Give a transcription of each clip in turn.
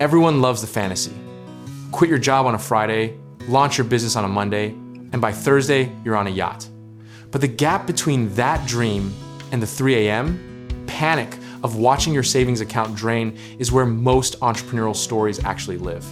Everyone loves the fantasy. Quit your job on a Friday, launch your business on a Monday, and by Thursday, you're on a yacht. But the gap between that dream and the 3 a.m. panic of watching your savings account drain is where most entrepreneurial stories actually live.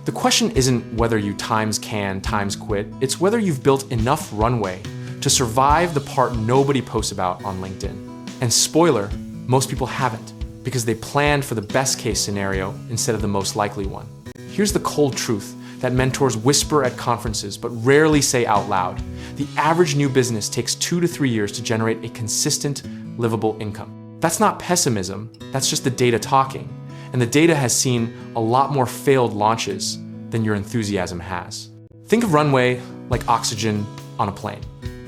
The question isn't whether you times can, times quit, it's whether you've built enough runway to survive the part nobody posts about on LinkedIn. And spoiler, most people haven't, because they planned for the best case scenario instead of the most likely one. Here's the cold truth that mentors whisper at conferences but rarely say out loud. The average new business takes 2 to 3 years to generate a consistent, livable income. That's not pessimism, that's just the data talking. And the data has seen a lot more failed launches than your enthusiasm has. Think of Runway like oxygen on a plane.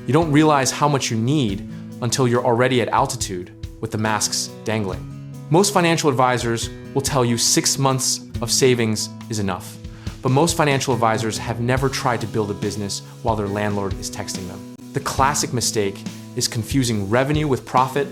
You don't realize how much you need until you're already at altitude with the masks dangling. Most financial advisors will tell you 6 months of savings is enough. But most financial advisors have never tried to build a business while their landlord is texting them. The classic mistake is confusing revenue with profit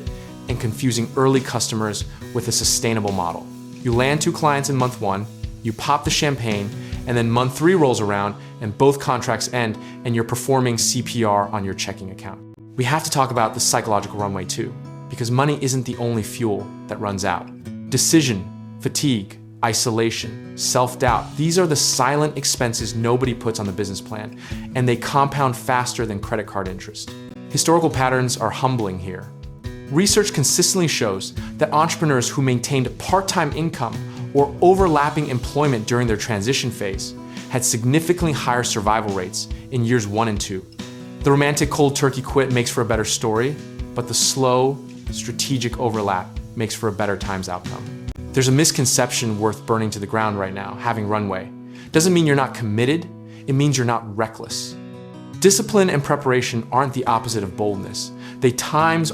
and confusing early customers with a sustainable model. You land 2 clients in month 1, you pop the champagne, and then month 3 rolls around and both contracts end and you're performing CPR on your checking account. We have to talk about the psychological runway too, because money isn't the only fuel that runs out. Decision, fatigue, isolation, self-doubt, these are the silent expenses nobody puts on the business plan, and they compound faster than credit card interest. Historical patterns are humbling here. Research consistently shows that entrepreneurs who maintained part-time income or overlapping employment during their transition phase had significantly higher survival rates in years 1 and 2. The romantic cold turkey quit makes for a better story, but the slow, strategic overlap makes for a better times outcome. There's a misconception worth burning to the ground right now, having runway. Doesn't mean you're not committed, it means you're not reckless. Discipline and preparation aren't the opposite of boldness. They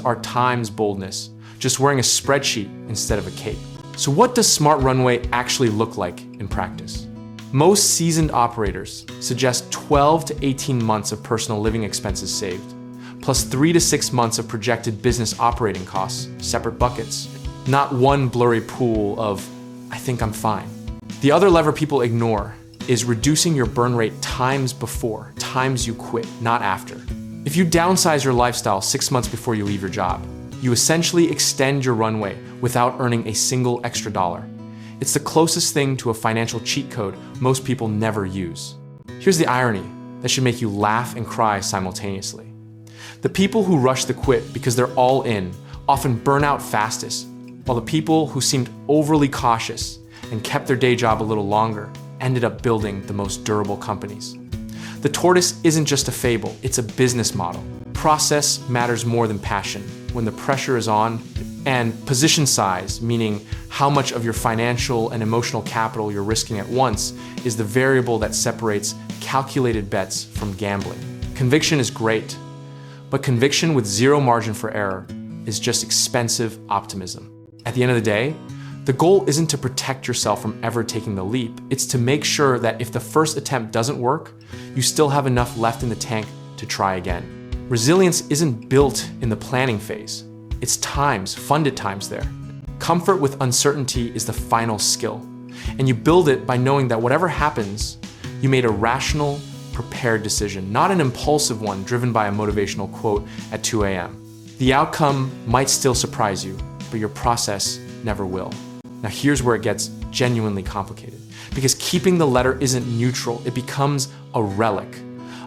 are times boldness, just wearing a spreadsheet instead of a cape. So what does smart runway actually look like in practice? Most seasoned operators suggest 12 to 18 months of personal living expenses saved, plus 3 to 6 months of projected business operating costs, separate buckets, not one blurry pool of, I think I'm fine. The other lever people ignore is reducing your burn rate times before, times you quit, not after. If you downsize your lifestyle 6 months before you leave your job, you essentially extend your runway without earning a single extra dollar. It's the closest thing to a financial cheat code most people never use. Here's the irony that should make you laugh and cry simultaneously. The people who rush the quit because they're all in often burn out fastest, while the people who seemed overly cautious and kept their day job a little longer ended up building the most durable companies. The tortoise isn't just a fable, it's a business model. Process matters more than passion when the pressure is on, and position size, meaning how much of your financial and emotional capital you're risking at once, is the variable that separates calculated bets from gambling. Conviction is great, but conviction with zero margin for error is just expensive optimism. At the end of the day, the goal isn't to protect yourself from ever taking the leap, it's to make sure that if the first attempt doesn't work, you still have enough left in the tank to try again. Resilience isn't built in the planning phase, it's funded times there. Comfort with uncertainty is the final skill, and you build it by knowing that whatever happens, you made a rational, prepared decision, not an impulsive one driven by a motivational quote at 2 a.m. The outcome might still surprise you, but your process never will. Now here's where it gets genuinely complicated, because keeping the letter isn't neutral, it becomes a relic,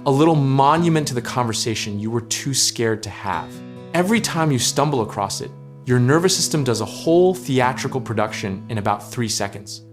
a little monument to the conversation you were too scared to have. Every time you stumble across it, your nervous system does a whole theatrical production in about 3 seconds.